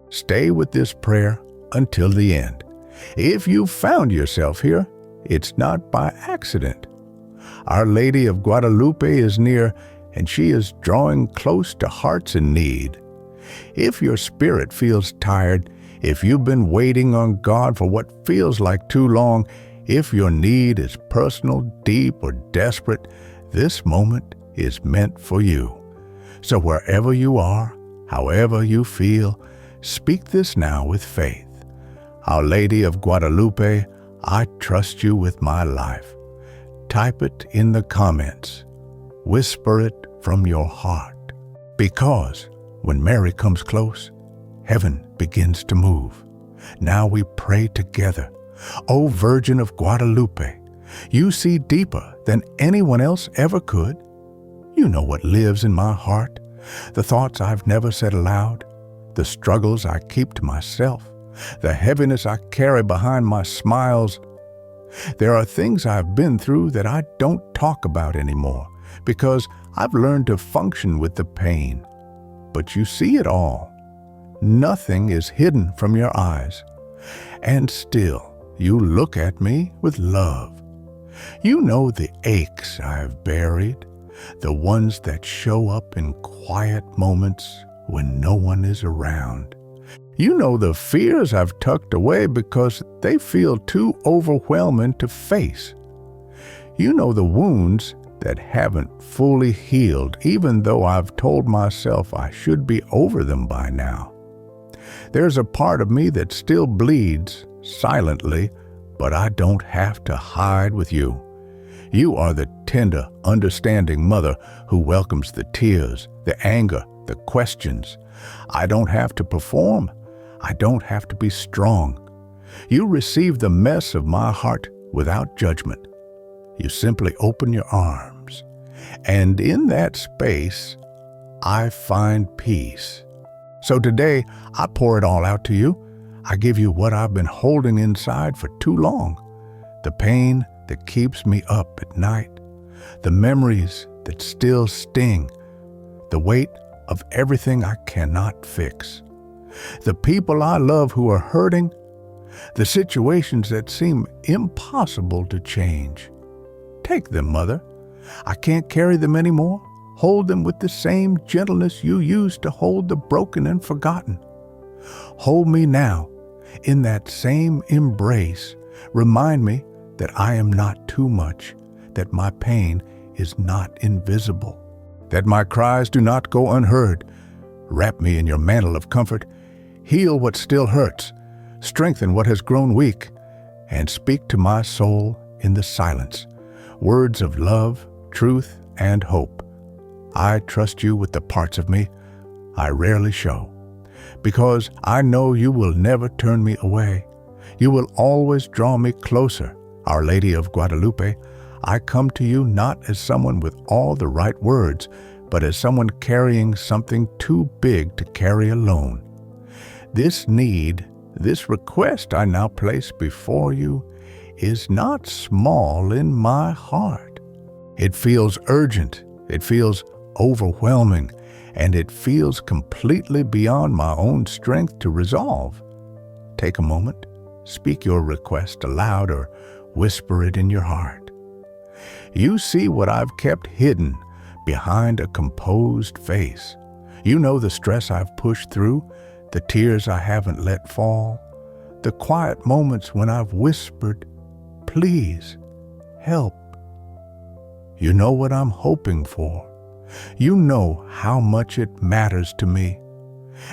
Stay with this prayer until the end. If you found yourself here, it's not by accident. Our Lady of Guadalupe is near, and she is drawing close to hearts in need. If your spirit feels tired, if you've been waiting on God for what feels like too long, if your need is personal, deep, or desperate, this moment is meant for you. So wherever you are, however you feel, speak this now with faith. Our Lady of Guadalupe, I trust you with my life. Type it in the comments. Whisper it from your heart. Because when Mary comes close, heaven begins to move. Now we pray together. O Virgin of Guadalupe, you see deeper than anyone else ever could. You know what lives in my heart, the thoughts I've never said aloud, the struggles I keep to myself, the heaviness I carry behind my smiles. There are things I've been through that I don't talk about anymore because I've learned to function with the pain. But you see it all. Nothing is hidden from your eyes. And still, you look at me with love. You know the aches I've buried, the ones that show up in quiet moments when no one is around. You know the fears I've tucked away because they feel too overwhelming to face. You know the wounds that haven't fully healed, even though I've told myself I should be over them by now. There's a part of me that still bleeds silently, but I don't have to hide with you. You are the tender, understanding mother who welcomes the tears, the anger, the questions. I don't have to perform. I don't have to be strong. You receive the mess of my heart without judgment. You simply open your arms, and in that space, I find peace. So today, I pour it all out to you. I give you what I've been holding inside for too long. The pain that keeps me up at night. The memories that still sting. The weight of everything I cannot fix. The people I love who are hurting. The situations that seem impossible to change. Take them, Mother. I can't carry them anymore. Hold them with the same gentleness you used to hold the broken and forgotten. Hold me now in that same embrace. Remind me that I am not too much, that my pain is not invisible, that my cries do not go unheard. Wrap me in your mantle of comfort. Heal what still hurts. Strengthen what has grown weak. And speak to my soul in the silence. Words of love, truth, and hope. I trust you with the parts of me I rarely show, because I know you will never turn me away. You will always draw me closer. Our Lady of Guadalupe, I come to you not as someone with all the right words, but as someone carrying something too big to carry alone. This need, this request I now place before you, is not small in my heart. It feels urgent, it feels overwhelming, and it feels completely beyond my own strength to resolve. Take a moment, speak your request aloud or whisper it in your heart. You see what I've kept hidden behind a composed face. You know the stress I've pushed through, the tears I haven't let fall, the quiet moments when I've whispered, "Please, help." You know what I'm hoping for. You know how much it matters to me.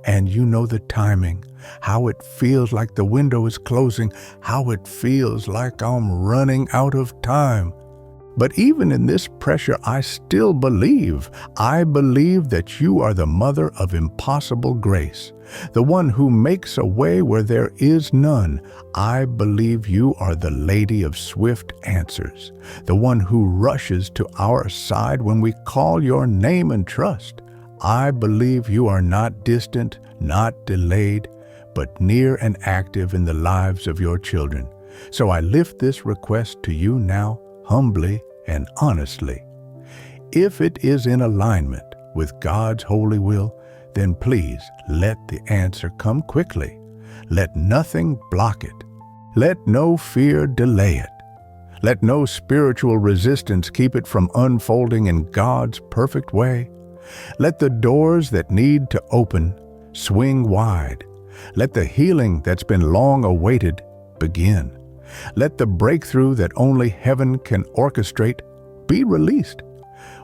And you know the timing, how it feels like the window is closing, how it feels like I'm running out of time. But even in this pressure, I still believe. I believe that you are the mother of impossible grace, the one who makes a way where there is none. I believe you are the Lady of swift answers, the one who rushes to our side when we call your name and trust. I believe you are not distant, not delayed, but near and active in the lives of your children. So I lift this request to you now, humbly and honestly. If it is in alignment with God's holy will, then please let the answer come quickly. Let nothing block it. Let no fear delay it. Let no spiritual resistance keep it from unfolding in God's perfect way. Let the doors that need to open swing wide. Let the healing that's been long awaited begin. Let the breakthrough that only heaven can orchestrate be released.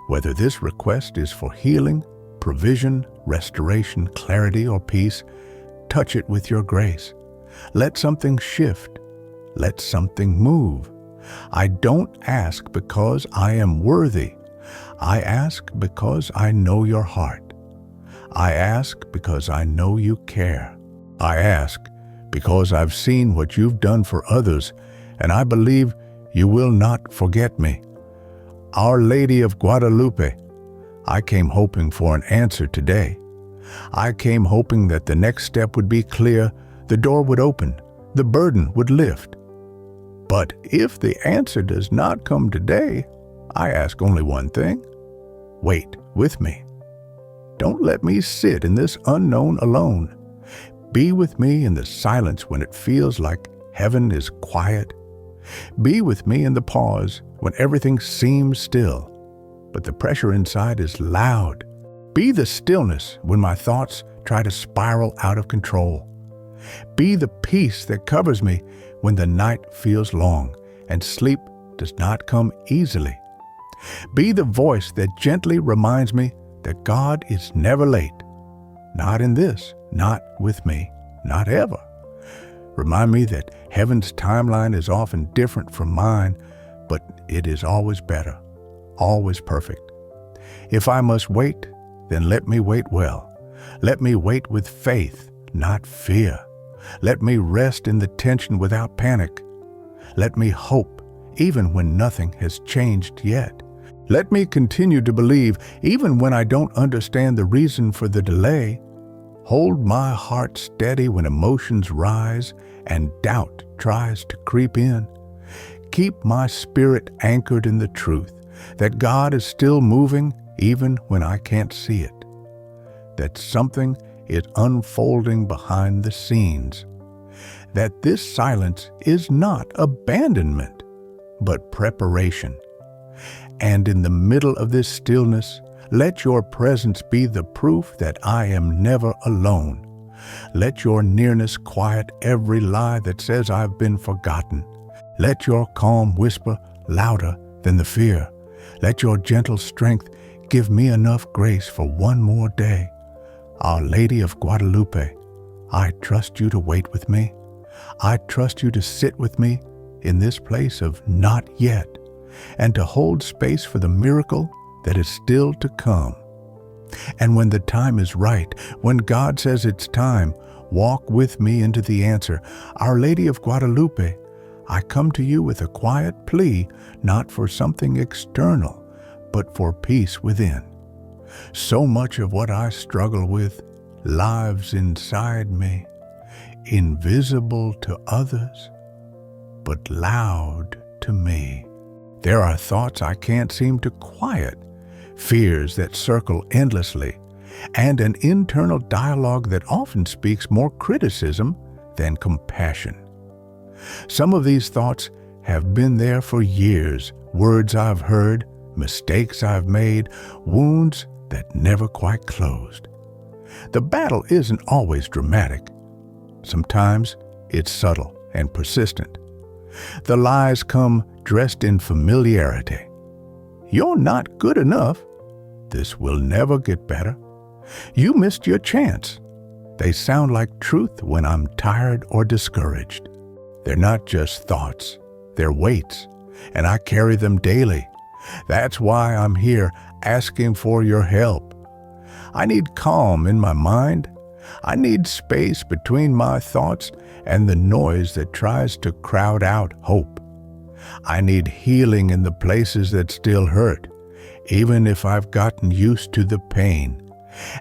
Whether this request is for healing, provision, restoration, clarity, or peace, touch it with your grace. Let something shift. Let something move. I don't ask because I am worthy. I ask because I know your heart. I ask because I know you care. I ask because I've seen what you've done for others, and I believe you will not forget me. Our Lady of Guadalupe, I came hoping for an answer today. I came hoping that the next step would be clear, the door would open, the burden would lift. But if the answer does not come today, I ask only one thing. Wait with me. Don't let me sit in this unknown alone. Be with me in the silence when it feels like heaven is quiet. Be with me in the pause when everything seems still, but the pressure inside is loud. Be the stillness when my thoughts try to spiral out of control. Be the peace that covers me when the night feels long and sleep does not come easily. Be the voice that gently reminds me that God is never late. Not in this, not with me, not ever. Remind me that heaven's timeline is often different from mine, but it is always better, always perfect. If I must wait, then let me wait well. Let me wait with faith, not fear. Let me rest in the tension without panic. Let me hope, even when nothing has changed yet. Let me continue to believe, even when I don't understand the reason for the delay. Hold my heart steady when emotions rise and doubt tries to creep in. Keep my spirit anchored in the truth that God is still moving even when I can't see it. That something is unfolding behind the scenes. That this silence is not abandonment, but preparation. And in the middle of this stillness, let your presence be the proof that I am never alone. Let your nearness quiet every lie that says I've been forgotten. Let your calm whisper louder than the fear. Let your gentle strength give me enough grace for one more day. Our Lady of Guadalupe, I trust you to wait with me. I trust you to sit with me in this place of not yet, and to hold space for the miracle that is still to come. And when the time is right, when God says it's time, walk with me into the answer. Our Lady of Guadalupe, I come to you with a quiet plea, not for something external, but for peace within. So much of what I struggle with lives inside me, invisible to others, but loud to me. There are thoughts I can't seem to quiet, fears that circle endlessly, and an internal dialogue that often speaks more criticism than compassion. Some of these thoughts have been there for years, words I've heard, mistakes I've made, wounds that never quite closed. The battle isn't always dramatic. Sometimes it's subtle and persistent. The lies come dressed in familiarity. You're not good enough. This will never get better. You missed your chance. They sound like truth when I'm tired or discouraged. They're not just thoughts, they're weights, and I carry them daily. That's why I'm here asking for your help. I need calm in my mind. I need space between my thoughts and the noise that tries to crowd out hope. I need healing in the places that still hurt, even if I've gotten used to the pain.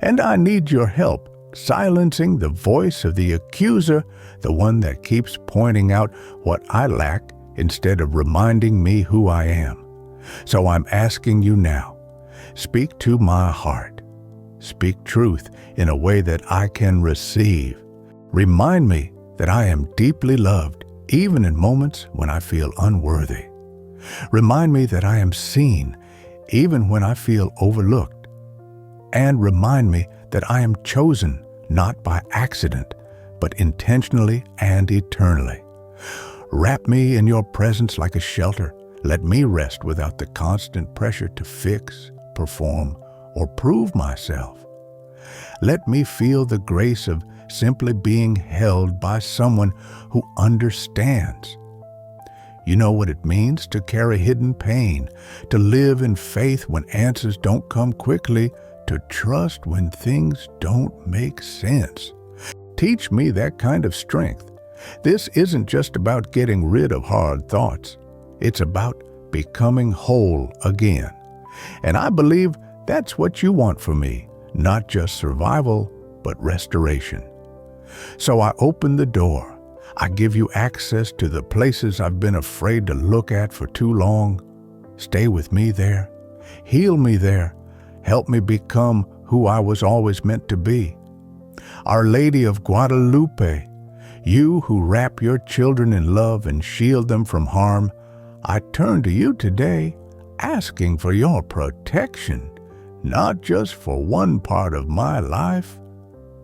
And I need your help silencing the voice of the accuser, the one that keeps pointing out what I lack instead of reminding me who I am. So I'm asking you now, speak to my heart. Speak truth in a way that I can receive. Remind me that I am deeply loved, even in moments when I feel unworthy. Remind me that I am seen, even when I feel overlooked. And remind me that I am chosen not by accident, but intentionally and eternally. Wrap me in your presence like a shelter. Let me rest without the constant pressure to fix, perform, or prove myself. Let me feel the grace of simply being held by someone who understands. You know what it means to carry hidden pain, to live in faith when answers don't come quickly, to trust when things don't make sense. Teach me that kind of strength. This isn't just about getting rid of hard thoughts. It's about becoming whole again. And I believe that's what you want for me, not just survival, but restoration. So I open the door. I give you access to the places I've been afraid to look at for too long. Stay with me there. Heal me there. Help me become who I was always meant to be. Our Lady of Guadalupe, you who wrap your children in love and shield them from harm, I turn to you today, asking for your protection, not just for one part of my life,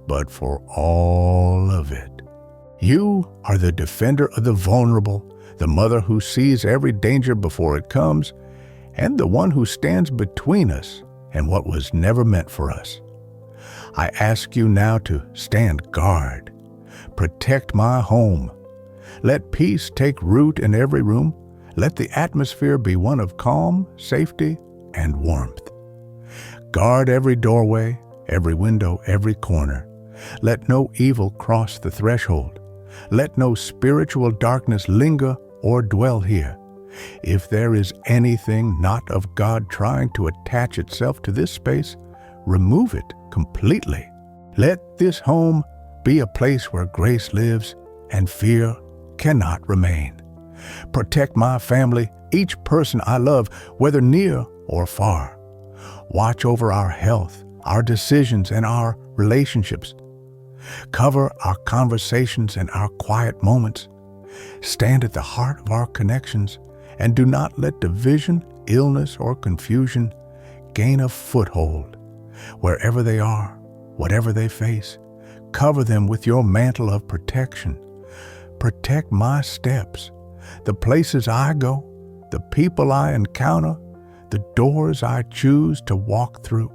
but for all of it. You are the defender of the vulnerable, the mother who sees every danger before it comes, and the one who stands between us and what was never meant for us. I ask you now to stand guard. Protect my home. Let peace take root in every room. Let the atmosphere be one of calm, safety, and warmth. Guard every doorway, every window, every corner. Let no evil cross the threshold. Let no spiritual darkness linger or dwell here. If there is anything not of God trying to attach itself to this space, remove it completely. Let this home be a place where grace lives and fear cannot remain. Protect my family, each person I love, whether near or far. Watch over our health, our decisions, and our relationships. Cover our conversations and our quiet moments. Stand at the heart of our connections, and do not let division, illness, or confusion gain a foothold. Wherever they are, whatever they face, cover them with your mantle of protection. Protect my steps, the places I go, the people I encounter, the doors I choose to walk through.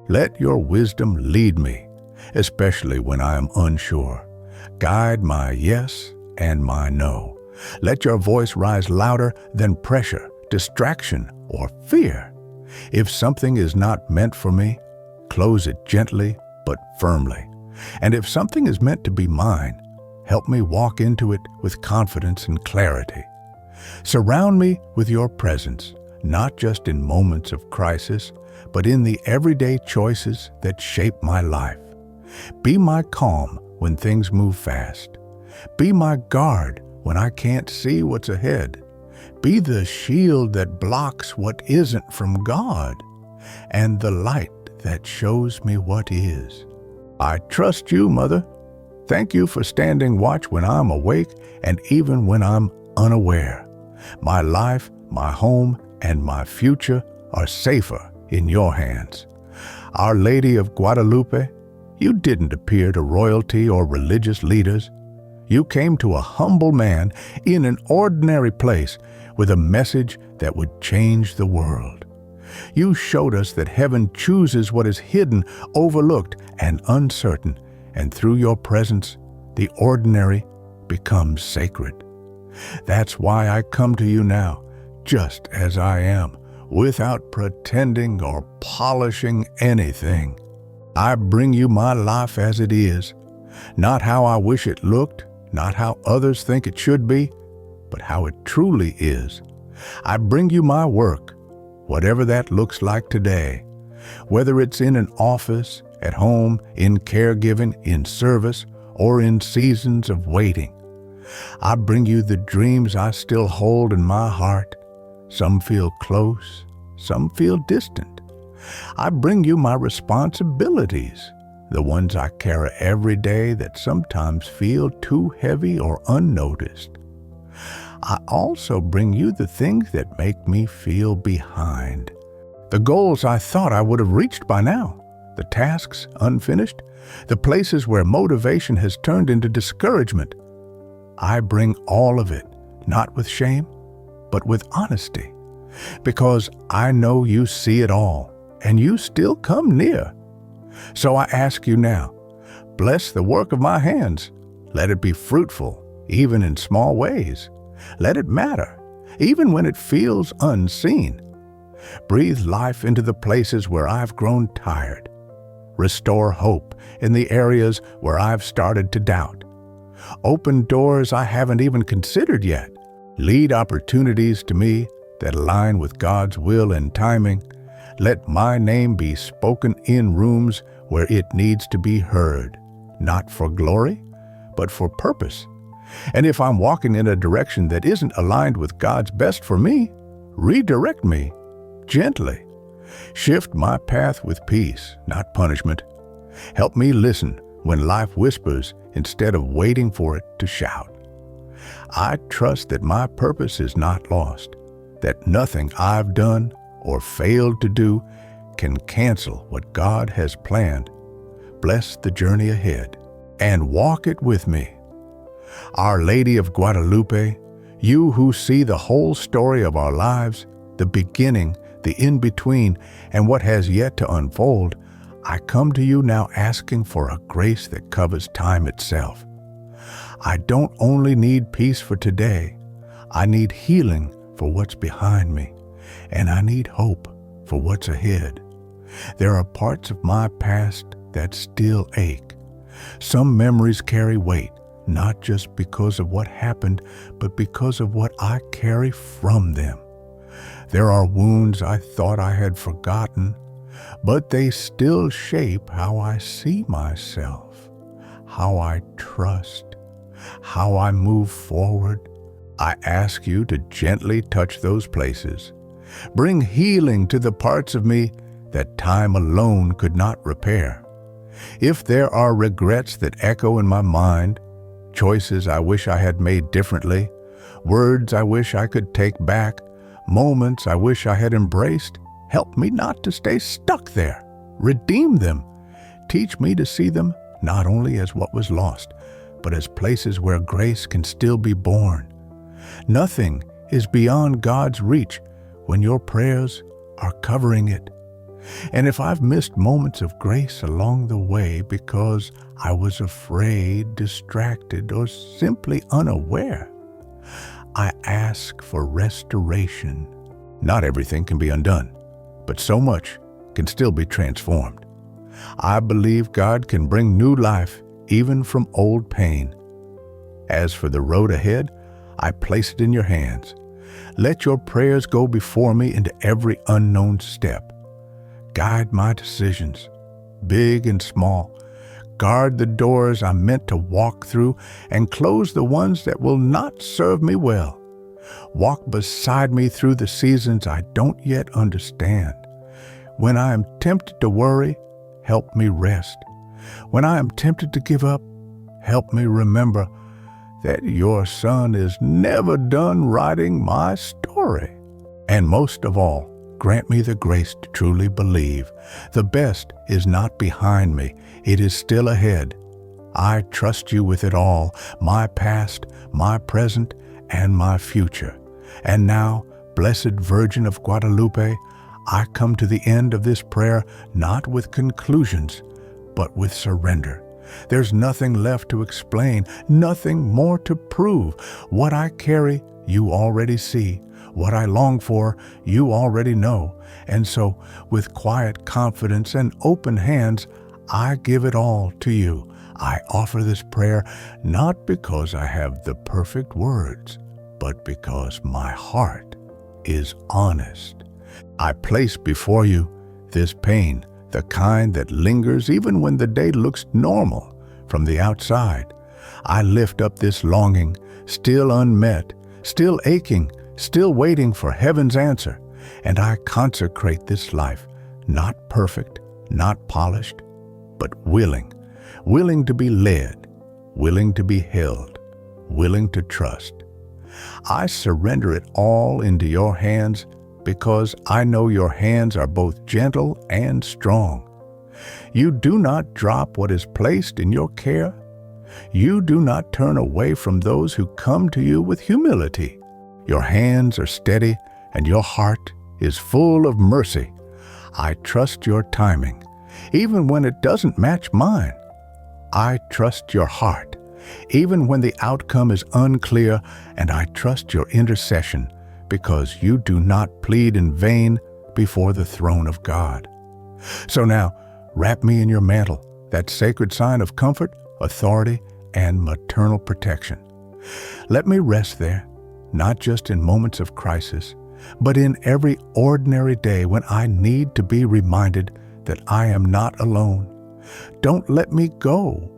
Let your wisdom lead me, especially when I am unsure. Guide my yes and my no. Let your voice rise louder than pressure, distraction, or fear. If something is not meant for me, close it gently but firmly. And if something is meant to be mine, help me walk into it with confidence and clarity. Surround me with your presence, not just in moments of crisis, but in the everyday choices that shape my life. Be my calm when things move fast. Be my guard when I can't see what's ahead. Be the shield that blocks what isn't from God, and the light that shows me what is. I trust you, Mother. Thank you for standing watch when I'm awake and even when I'm unaware. My life, my home, and my future are safer in your hands. Our Lady of Guadalupe, you didn't appear to royalty or religious leaders. You came to a humble man in an ordinary place with a message that would change the world. You showed us that heaven chooses what is hidden, overlooked, and uncertain, and through your presence, the ordinary becomes sacred. That's why I come to you now, just as I am, without pretending or polishing anything. I bring you my life as it is, not how I wish it looked, not how others think it should be, but how it truly is. I bring you my work, whatever that looks like today, whether it's in an office, at home, in caregiving, in service, or in seasons of waiting. I bring you the dreams I still hold in my heart. Some feel close, some feel distant. I bring you my responsibilities, the ones I carry every day that sometimes feel too heavy or unnoticed. I also bring you the things that make me feel behind, the goals I thought I would have reached by now, the tasks unfinished, the places where motivation has turned into discouragement. I bring all of it, not with shame, but with honesty, because I know you see it all, and you still come near. So I ask you now, bless the work of my hands. Let it be fruitful, even in small ways. Let it matter, even when it feels unseen. Breathe life into the places where I've grown tired. Restore hope in the areas where I've started to doubt. Open doors I haven't even considered yet. Lead opportunities to me that align with God's will and timing. Let my name be spoken in rooms where it needs to be heard, not for glory, but for purpose. And if I'm walking in a direction that isn't aligned with God's best for me, redirect me gently. Shift my path with peace, not punishment. Help me listen when life whispers instead of waiting for it to shout. I trust that my purpose is not lost, that nothing I've done or failed to do can cancel what God has planned. Bless the journey ahead and walk it with me. Our Lady of Guadalupe, you who see the whole story of our lives, the beginning, the in-between, and what has yet to unfold, I come to you now asking for a grace that covers time itself. I don't only need peace for today, I need healing for what's behind me, and I need hope for what's ahead. There are parts of my past that still ache. Some memories carry weight, not just because of what happened, but because of what I carry from them. There are wounds I thought I had forgotten, but they still shape how I see myself, how I trust, how I move forward. I ask you to gently touch those places. Bring healing to the parts of me that time alone could not repair. If there are regrets that echo in my mind, choices I wish I had made differently, words I wish I could take back, moments I wish I had embraced, help me not to stay stuck there. Redeem them. Teach me to see them not only as what was lost, but as places where grace can still be born. Nothing is beyond God's reach when your prayers are covering it. And if I've missed moments of grace along the way because I was afraid, distracted, or simply unaware, I ask for restoration. Not everything can be undone, but so much can still be transformed. I believe God can bring new life even from old pain. As for the road ahead, I place it in your hands. Let your prayers go before me into every unknown step. Guide my decisions, big and small. Guard the doors I'm meant to walk through and close the ones that will not serve me well. Walk beside me through the seasons I don't yet understand. When I am tempted to worry, help me rest. When I am tempted to give up, help me remember that your Son is never done writing my story. And most of all, grant me the grace to truly believe the best is not behind me, it is still ahead. I trust you with it all, my past, my present, and my future. And now, Blessed Virgin of Guadalupe, I come to the end of this prayer not with conclusions, but with surrender. There's nothing left to explain, nothing more to prove. What I carry, you already see. What I long for, you already know. And so, with quiet confidence and open hands, I give it all to you. I offer this prayer not because I have the perfect words, but because my heart is honest. I place before you this pain, the kind that lingers even when the day looks normal from the outside. I lift up this longing, still unmet, still aching, still waiting for heaven's answer, and I consecrate this life, not perfect, not polished, but willing to be led, willing to be held, willing to trust. I surrender it all into your hands because I know your hands are both gentle and strong. You do not drop what is placed in your care. You do not turn away from those who come to you with humility. Your hands are steady and your heart is full of mercy. I trust your timing, even when it doesn't match mine. I trust your heart, even when the outcome is unclear, and I trust your intercession because you do not plead in vain before the throne of God. So now, wrap me in your mantle, that sacred sign of comfort, authority, and maternal protection. Let me rest there, not just in moments of crisis, but in every ordinary day when I need to be reminded that I am not alone. Don't let me go.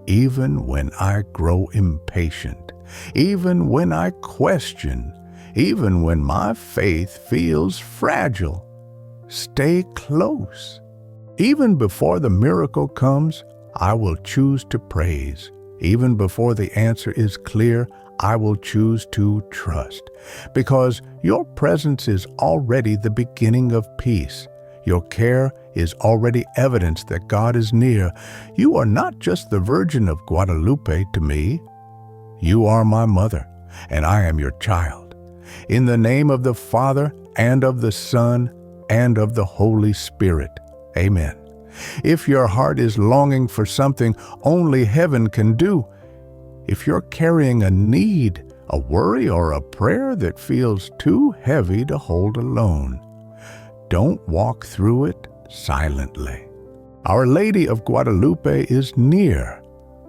Even when I grow impatient, even when I question, even when my faith feels fragile, stay close. Even before the miracle comes, I will choose to praise. Even before the answer is clear, I will choose to trust, because your presence is already the beginning of peace. Your care is already evidence that God is near. You are not just the Virgin of Guadalupe to me. You are my mother, and I am your child. In the name of the Father, and of the Son, and of the Holy Spirit. Amen. If your heart is longing for something only heaven can do, if you're carrying a need, a worry, or a prayer that feels too heavy to hold alone, don't walk through it silently. Our Lady of Guadalupe is near.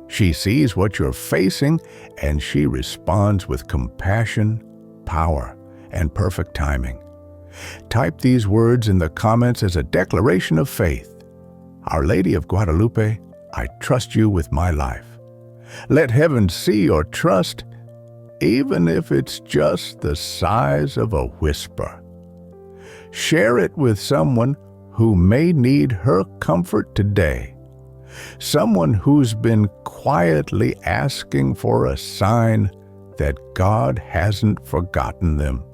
She sees what you're facing, and she responds with compassion, power, and perfect timing. Type these words in the comments as a declaration of faith. Our Lady of Guadalupe, I trust you with my life. Let heaven see your trust, even if it's just the size of a whisper. Share it with someone who may need her comfort today, someone who's been quietly asking for a sign that God hasn't forgotten them.